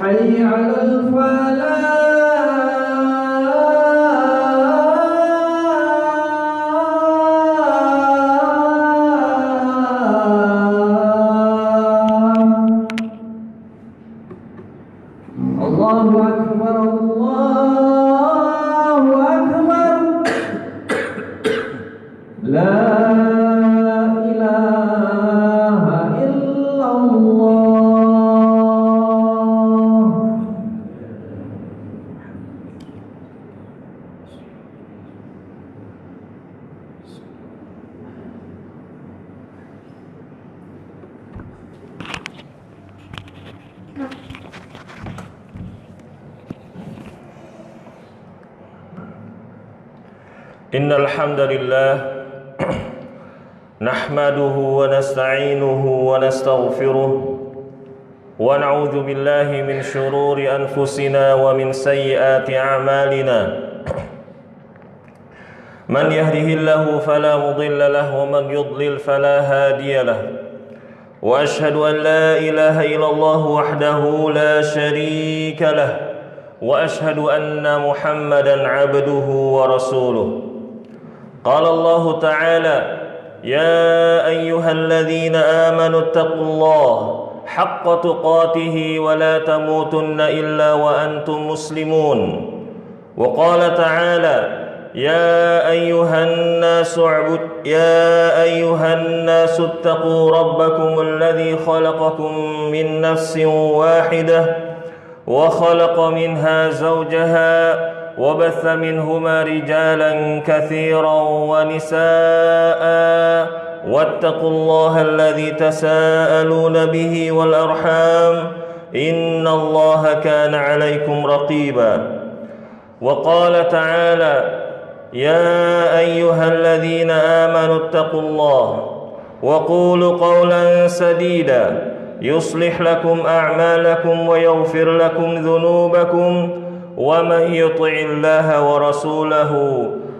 حي على الفلاح الله أكبر الله أكبر لا إله إلا الله. إن الحمد لله نحمده ونستعينه ونستغفره ونعوذ بالله من شرور أنفسنا ومن سيئات أعمالنا من يهده الله فلا مضل له ومن يضلل فلا هادي له وأشهد أن لا إله إلا الله وحده لا شريك له وأشهد أن محمدا عبده ورسوله. قال الله تعالى يا أيها الذين آمنوا اتقوا الله حق تقاته ولا تموتن إلا وأنتم مسلمون. وقال تعالى يا أيها الناس اتقوا ربكم الذي خلقكم من نفس واحدة وخلق منها زوجها وبث منهما رجالا كثيرا ونساء واتقوا الله الذي تساءلون به والأرحام إن الله كان عليكم رقيبا. وقال تعالى يا أيها الذين آمنوا اتقوا الله وقولوا قولا سديدا يصلح لكم أعمالكم ويغفر لكم ذنوبكم ومن يطع الله ورسوله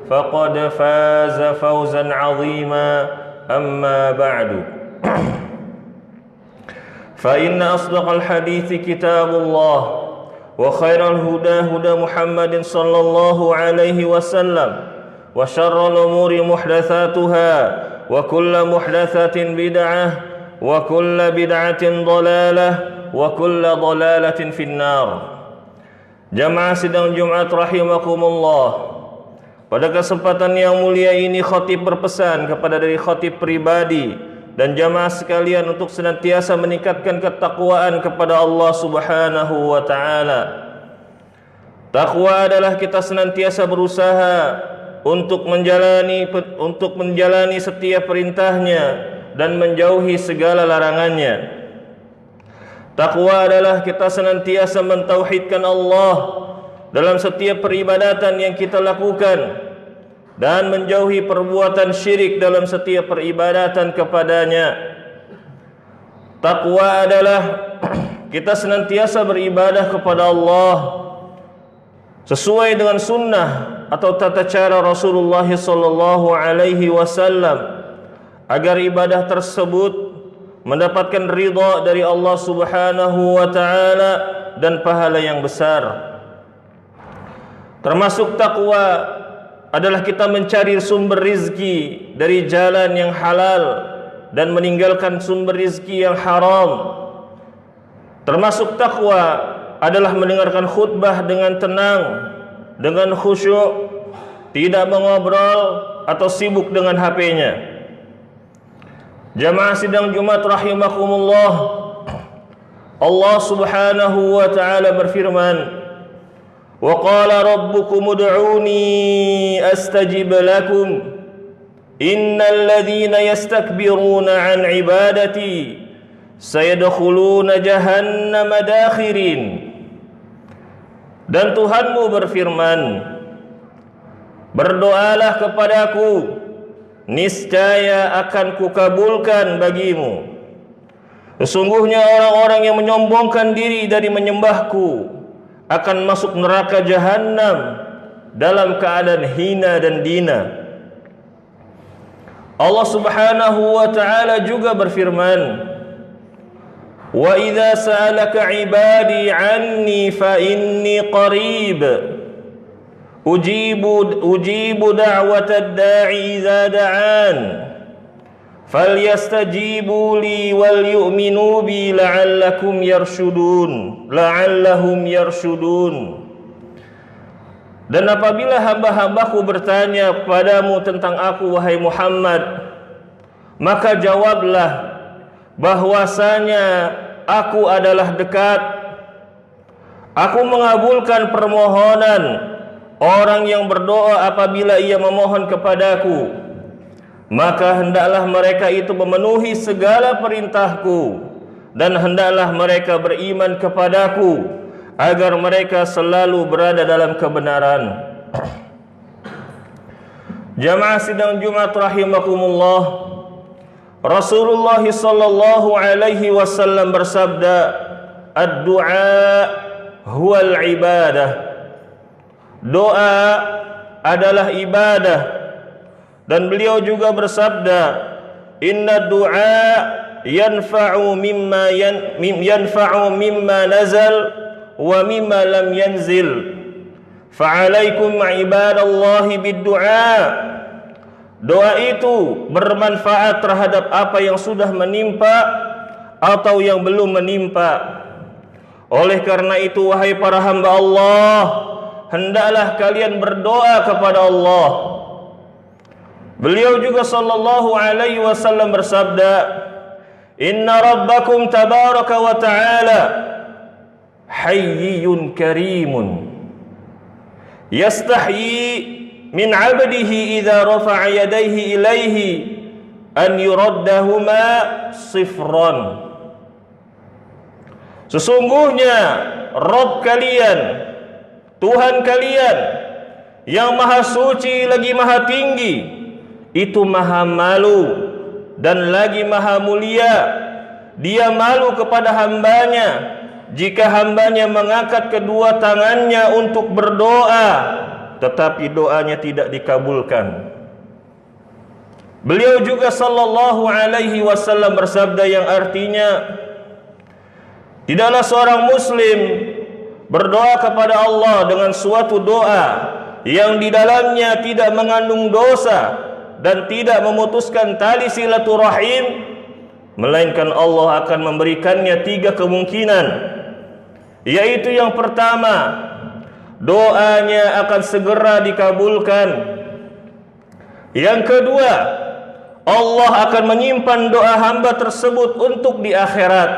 فقد فاز فوزا عظيما. أما بعد فإن أصدق الحديث كتاب الله وخير الهدى هدى محمد صلى الله عليه وسلم وشر الأمور محدثاتها وكل محدثة بدعة وكل بدعة ضلالة وكل ضلالة في النار. Jamaah sidang Jumat rahimakumullah. Pada kesempatan yang mulia ini khatib berpesan kepada dari khatib pribadi dan jamaah sekalian untuk senantiasa meningkatkan ketakwaan kepada Allah Subhanahu wa taala. Takwa adalah kita senantiasa berusaha untuk menjalani setiap perintahnya dan menjauhi segala larangannya. Takwa adalah kita senantiasa mentauhidkan Allah dalam setiap peribadatan yang kita lakukan dan menjauhi perbuatan syirik dalam setiap peribadatan kepadanya. Takwa adalah kita senantiasa beribadah kepada Allah sesuai dengan sunnah atau tata cara Rasulullah sallallahu alaihi wasallam agar ibadah tersebut mendapatkan ridha dari Allah Subhanahu wa taala dan pahala yang besar. Termasuk takwa adalah kita mencari sumber rizki dari jalan yang halal dan meninggalkan sumber rizki yang haram. Termasuk takwa adalah mendengarkan khutbah dengan tenang, dengan khusyuk, tidak mengobrol atau sibuk dengan HP-nya. Jamaah sidang Jumat rahimakumullah, Allah Subhanahu wa taala berfirman, "Wa qala rabbukum ud'uni astajib lakum innal ladzina yastakbiruna 'an 'ibadati sayadkhuluna jahannama dakhirin." Dan Tuhanmu berfirman, "Berdoalah kepadaku, niscaya akan kukabulkan bagimu. Sesungguhnya orang-orang yang menyombongkan diri dari menyembahku akan masuk neraka jahanam dalam keadaan hina dan dina." Allah Subhanahu wa taala juga berfirman, Wa idza sa'alaka 'ibadi 'anni fa inni qarib ujibu da'watad da'i idza da'an falyastajibu li wal yu'minu bi la'allahum yarshudun. Dan apabila hamba-hambaku bertanya kepadamu tentang aku, wahai Muhammad, maka jawablah bahwasanya aku adalah dekat. Aku mengabulkan permohonan orang yang berdoa apabila ia memohon kepadaku. Maka hendaklah mereka itu memenuhi segala perintahku, dan hendaklah mereka beriman kepadaku agar mereka selalu berada dalam kebenaran. Jamaah sidang Jumat rahimakumullah, Rasulullah sallallahu alaihi wasallam bersabda, "Ad-du'a huwal ibadah." Doa adalah ibadah. Dan beliau juga bersabda, "Inna du'a yanfa'u mimma nazal wa mimma lam yanzil. Fa'alaikum ibadallahi bid-du'a." Doa itu bermanfaat terhadap apa yang sudah menimpa atau yang belum menimpa. Oleh karena itu, wahai para hamba Allah, hendaklah kalian berdoa kepada Allah. Beliau juga sallallahu alaihi wasallam bersabda, "Inna rabbakum tabaraka wa ta'ala hayyun karimun yastahyi min 'abdihi idza rafa'a yadayhi ilaihi an yuraddahuma sifran." Sesungguhnya Rabb kalian, Tuhan kalian yang maha suci lagi maha tinggi, itu maha malu dan lagi maha mulia. Dia malu kepada hambanya jika hambanya mengangkat kedua tangannya untuk berdoa, tetapi doanya tidak dikabulkan. Beliau juga sallallahu alaihi wasallam bersabda yang artinya, tidaklah seorang muslim berdoa kepada Allah dengan suatu doa yang di dalamnya tidak mengandung dosa dan tidak memutuskan tali silaturahim, melainkan Allah akan memberikannya 3 kemungkinan. Yaitu yang pertama, doanya akan segera dikabulkan. Yang kedua, Allah akan menyimpan doa hamba tersebut untuk di akhirat.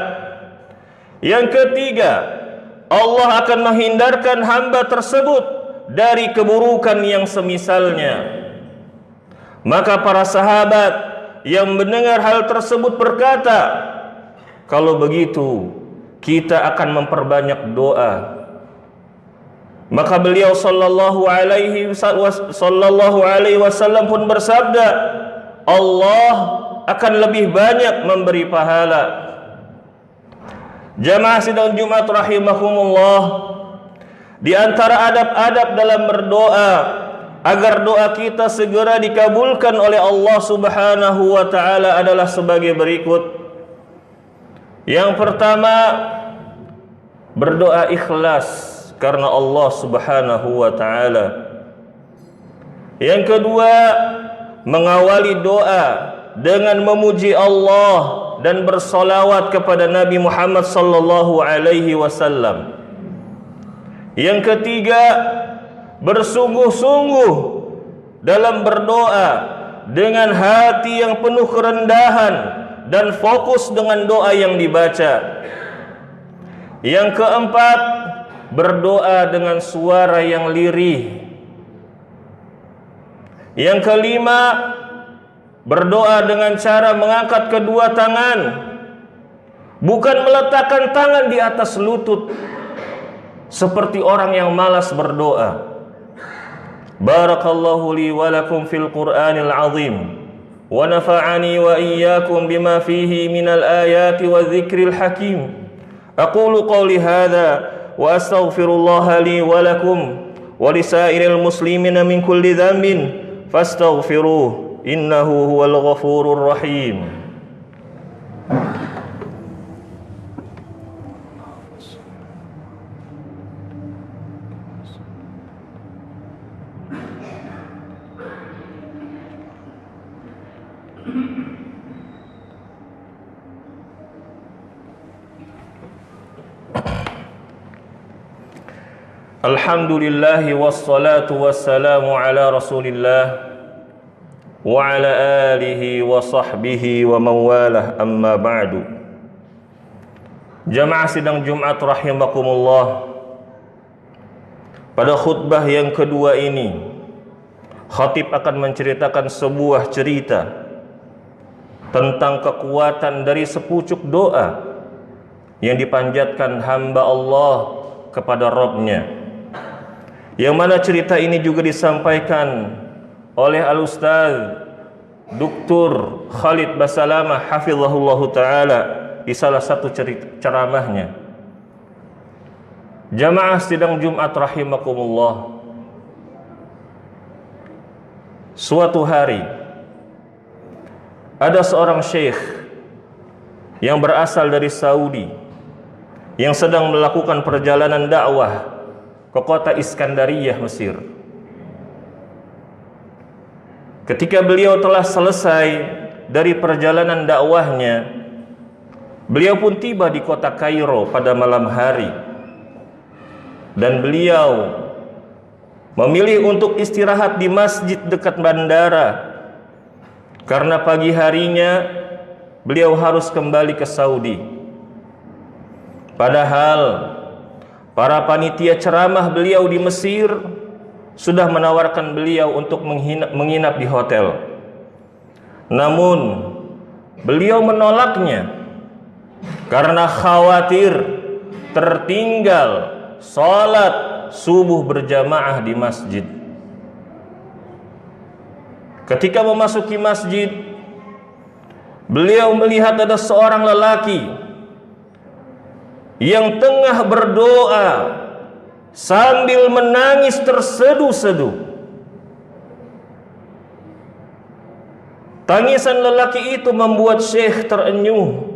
Yang ketiga, Allah akan menghindarkan hamba tersebut dari keburukan yang semisalnya. Maka para sahabat yang mendengar hal tersebut berkata, "Kalau begitu, kita akan memperbanyak doa." Maka beliau sallallahu alaihi wasallam pun bersabda, "Allah akan lebih banyak memberi pahala." Jamaah sidang Jumat rahimakumullah, di antara adab-adab dalam berdoa agar doa kita segera dikabulkan oleh Allah Subhanahu wa taala adalah sebagai berikut. Yang pertama, berdoa ikhlas karena Allah Subhanahu wa taala. Yang kedua, mengawali doa dengan memuji Allah dan bersolawat kepada Nabi Muhammad sallallahu alaihi wasallam. Yang ketiga, bersungguh-sungguh dalam berdoa dengan hati yang penuh kerendahan dan fokus dengan doa yang dibaca. Yang keempat, berdoa dengan suara yang lirih. Yang kelima, berdoa dengan cara mengangkat kedua tangan, bukan meletakkan tangan di atas lutut seperti orang yang malas berdoa. Barakallahu li wa lakum fil Qur'anil azim wa nafa'ani wa iyyakum bima fihi minal ayati wa dzikril hakim. Aqulu qawli hadza wa astaghfirullaha li wa lakum wa lisairil muslimina min kulli dhanbin fastaghfiruh innahu huwal ghafurur rahim. Alhamdulillah wassalatu wassalamu ala Rasulillah wa ala alihi wa sahbihi wa mawalah, amma ba'du. Jamaah sidang Jumat rahimakumullah. Pada khutbah yang kedua ini, khatib akan menceritakan sebuah cerita tentang kekuatan dari sepucuk doa yang dipanjatkan hamba Allah kepada Rabb-Nya. Yang mana cerita ini juga disampaikan oleh Al-Ustaz Dr. Khalid Basalamah hafizahullahu ta'ala di salah satu ceramahnya. Jamaah sidang Jumat rahimakumullah. Suatu hari ada seorang syekh yang berasal dari Saudi yang sedang melakukan perjalanan dakwah ke kota Iskandariyah, Mesir. Ketika beliau telah selesai dari perjalanan dakwahnya, beliau pun tiba di kota Kairo pada malam hari, dan beliau memilih untuk istirahat di masjid dekat bandara karena pagi harinya beliau harus kembali ke Saudi. Padahal para panitia ceramah beliau di Mesir sudah menawarkan beliau untuk menginap di hotel. Namun beliau menolaknya karena khawatir tertinggal salat subuh berjamaah di masjid. Ketika memasuki masjid, beliau melihat ada seorang lelaki yang tengah berdoa sambil menangis terseduh-seduh. Tangisan lelaki itu membuat Syekh terenyuh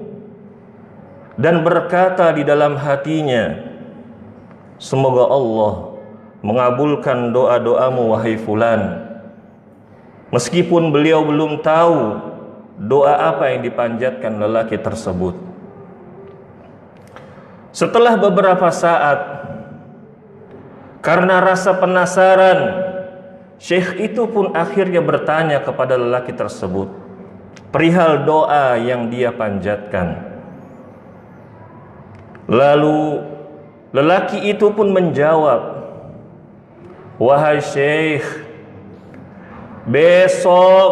dan berkata di dalam hatinya, "Semoga Allah mengabulkan doa-doamu wahai fulan." Meskipun beliau belum tahu doa apa yang dipanjatkan lelaki tersebut. Setelah beberapa saat, karena rasa penasaran, Syekh itu pun akhirnya bertanya kepada lelaki tersebut perihal doa yang dia panjatkan. Lalu lelaki itu pun menjawab, "Wahai Syekh, besok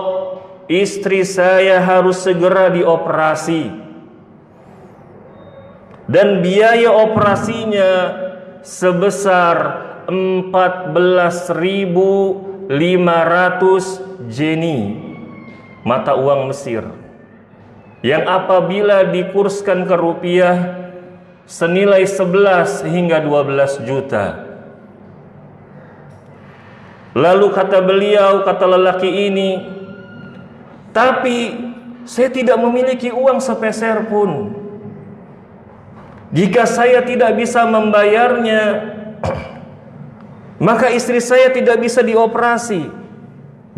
istri saya harus segera dioperasi, dan biaya operasinya sebesar 14.500 jeni mata uang Mesir, yang apabila dikurskan ke rupiah senilai 11 hingga 12 juta. Lalu kata beliau, kata lelaki ini, "Tapi saya tidak memiliki uang sepeser pun. Jika saya tidak bisa membayarnya, maka istri saya tidak bisa dioperasi,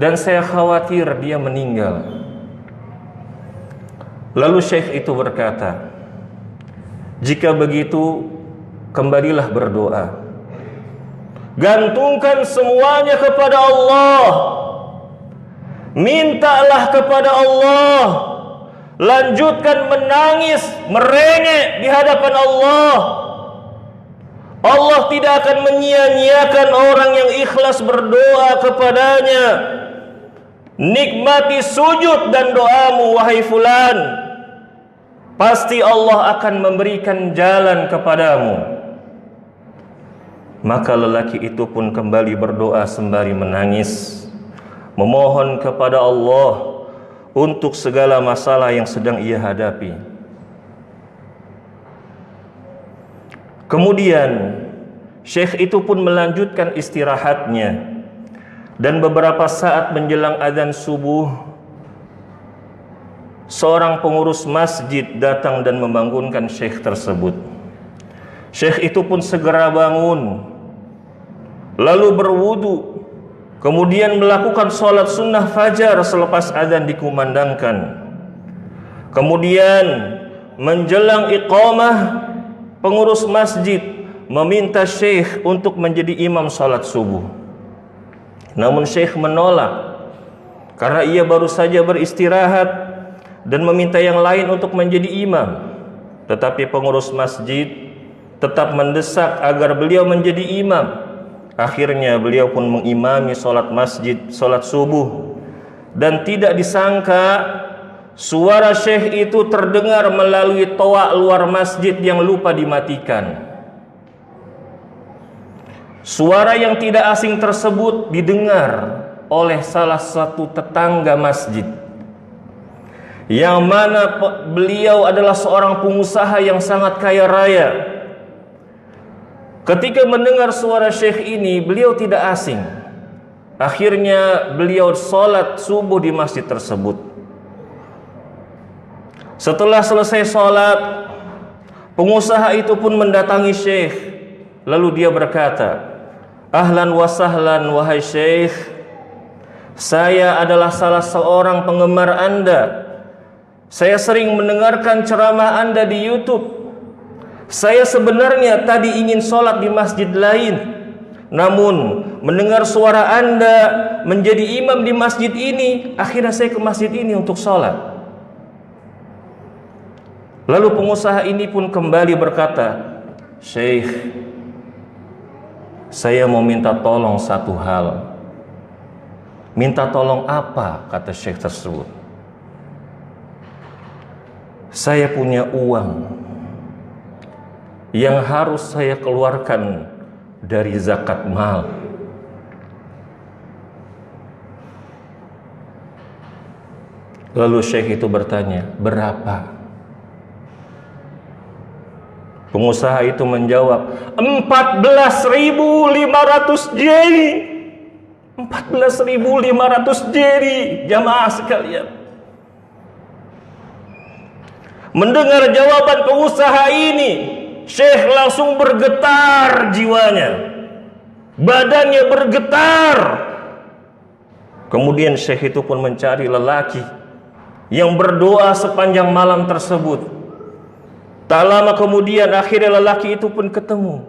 dan saya khawatir dia meninggal." Lalu Syekh itu berkata, "Jika begitu, kembalilah berdoa. Gantungkan semuanya kepada Allah. Mintalah kepada Allah. Lanjutkan menangis, merengek di hadapan Allah. Allah tidak akan menyia-nyiakan orang yang ikhlas berdoa kepadanya. Nikmati sujud dan doamu wahai fulan. Pasti Allah akan memberikan jalan kepadamu." Maka lelaki itu pun kembali berdoa sembari menangis, memohon kepada Allah untuk segala masalah yang sedang ia hadapi. Kemudian Syekh itu pun melanjutkan istirahatnya, dan beberapa saat menjelang azan subuh, seorang pengurus masjid datang dan membangunkan Syekh tersebut. Syekh itu pun segera bangun, lalu berwudu, kemudian melakukan sholat sunnah fajar selepas adzan dikumandangkan, kemudian menjelang iqamah pengurus masjid meminta syekh untuk menjadi imam sholat subuh. Namun syekh menolak karena ia baru saja beristirahat dan meminta yang lain untuk menjadi imam. Tetapi pengurus masjid tetap mendesak agar beliau menjadi imam. Akhirnya beliau pun mengimami sholat masjid, sholat subuh. Dan tidak disangka suara syekh itu terdengar melalui toa luar masjid yang lupa dimatikan. Suara yang tidak asing tersebut didengar oleh salah satu tetangga masjid, yang mana beliau adalah seorang pengusaha yang sangat kaya raya. Ketika mendengar suara syekh ini, beliau tidak asing. Akhirnya beliau sholat subuh di masjid tersebut. Setelah selesai sholat, pengusaha itu pun mendatangi syekh. Lalu dia berkata, "Ahlan wa sahlan wahai syekh, saya adalah salah seorang penggemar Anda. Saya sering mendengarkan ceramah Anda di YouTube. Saya sebenarnya tadi ingin sholat di masjid lain, namun mendengar suara Anda menjadi imam di masjid ini, akhirnya saya ke masjid ini untuk sholat." Lalu pengusaha ini pun kembali berkata, "Syekh, saya mau minta tolong satu hal." "Minta tolong apa?" kata syekh tersebut. "Saya punya uang yang harus saya keluarkan dari zakat mal." Lalu syekh itu bertanya, "Berapa?" Pengusaha itu menjawab, 14.500 jeri. 14.500 jeri, jamaah sekalian. Mendengar jawaban pengusaha ini, syekh langsung bergetar jiwanya, badannya bergetar. Kemudian syekh itu pun mencari lelaki yang berdoa sepanjang malam tersebut. Tak lama kemudian akhirnya lelaki itu pun ketemu.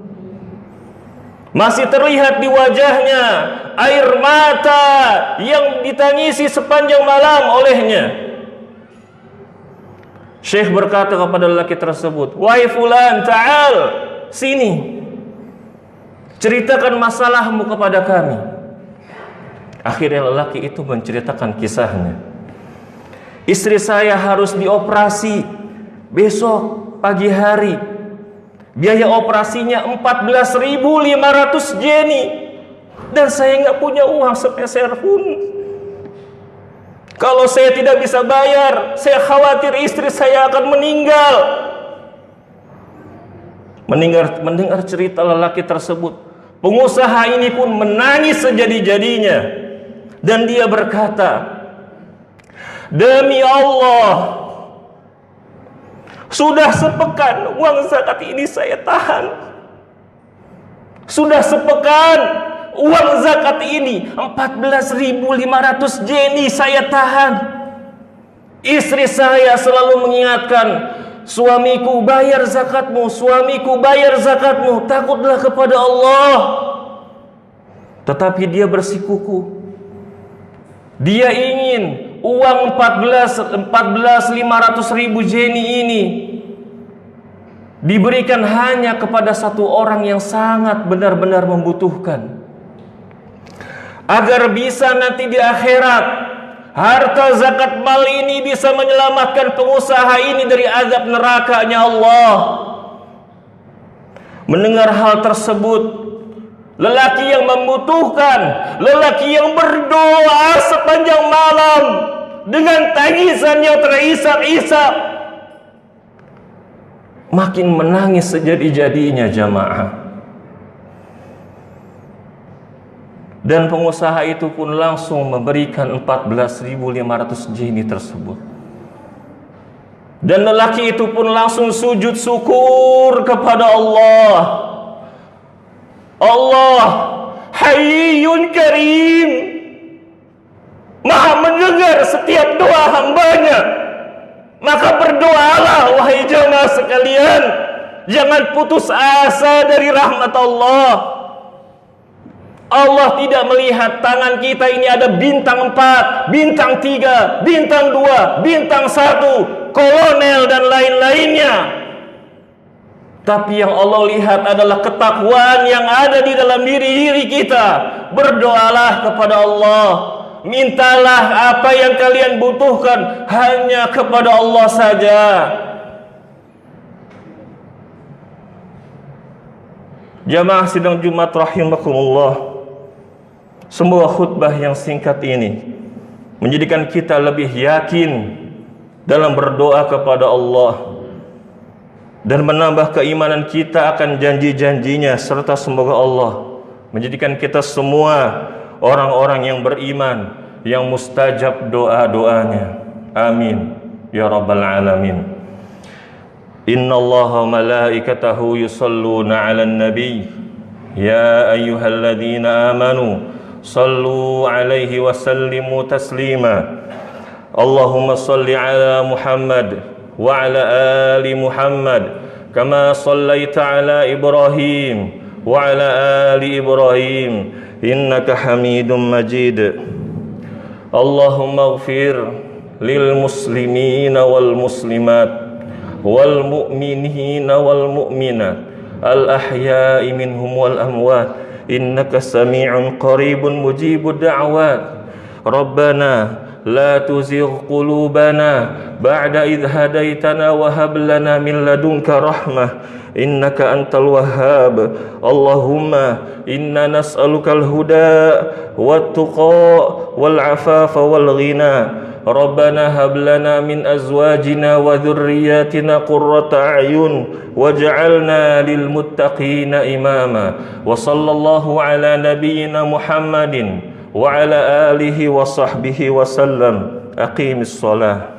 Masih terlihat di wajahnya air mata yang ditangisi sepanjang malam olehnya. Syekh berkata kepada lelaki tersebut, "Wahai fulan, ta'al, sini. Ceritakan masalahmu kepada kami." Akhirnya lelaki itu menceritakan kisahnya. "Istri saya harus dioperasi besok pagi hari. Biaya operasinya 14.500 jeni. Dan saya nggak punya uang sepeser pun. Kalau saya tidak bisa bayar, saya khawatir istri saya akan meninggal." Mendengar cerita lelaki tersebut, pengusaha ini pun menangis sejadi-jadinya. Dan dia berkata, "Demi Allah, sudah sepekan uang zakat ini saya tahan. Sudah sepekan uang zakat ini 14.500 jeni saya tahan. Istri saya selalu mengingatkan, 'Suamiku, bayar zakatmu, suamiku, bayar zakatmu, takutlah kepada Allah.' Tetapi dia bersikuku. Dia ingin uang 14.500.000 jeni ini diberikan hanya kepada satu orang yang sangat benar-benar membutuhkan, agar bisa nanti di akhirat harta zakat mal ini bisa menyelamatkan pengusaha ini dari azab nerakanya Allah." Mendengar hal tersebut, lelaki yang membutuhkan, lelaki yang berdoa sepanjang malam dengan tangisan yang terisak-isak, makin menangis sejadi-jadinya, jamaah. Dan pengusaha itu pun langsung memberikan 14.500 jeni tersebut. Dan lelaki itu pun langsung sujud syukur kepada Allah. Allah Hayyun Karim, Maha mendengar setiap doa hambanya. Maka berdoalah wahai jamaah sekalian. Jangan putus asa dari rahmat Allah. Allah tidak melihat tangan kita ini ada bintang 4, bintang 3, bintang 2, bintang 1, kolonel dan lain-lainnya. Tapi yang Allah lihat adalah ketakwaan yang ada di dalam diri kita. Berdoalah kepada Allah. Mintalah apa yang kalian butuhkan hanya kepada Allah saja. Jamaah sidang Jumat rahimakumullah. Sebuah khutbah yang singkat ini menjadikan kita lebih yakin dalam berdoa kepada Allah dan menambah keimanan kita akan janji-janjinya, serta semoga Allah menjadikan kita semua orang-orang yang beriman, yang mustajab doa-doanya. Amin ya rabbal alamin. Innallaha malaikatahu yusalluna 'alan nabiy ya ayyuhalladzina amanu sallu 'alaihi wa sallimu taslima. Allahumma salli 'ala Muhammad wa 'ala ali Muhammad kama sallaita 'ala Ibrahim wa 'ala ali Ibrahim innaka Hamidum Majid. Allahumma ighfir lil muslimina wal muslimat wal mu'minina wal mu'minat al ahya'i minhum wal amwat innaka sami'un qaribun mujibud da'wat. Rabbana la tuzigh qulubana ba'da idh hadaitana wa hab lana min ladunka rahmah innaka antal wahhab. Allahumma inna nas'alukal huda wat tuqa wal afafa wal ghina. Rabbana hab lana min azwajina wa dhurriyyatina qurrata a'yun waj'alna lil muttaqina imama. Wa sallallahu ala nabiyyina Muhammadin wa ala alihi wa sahbihi wa sallam. Aqimis shalah.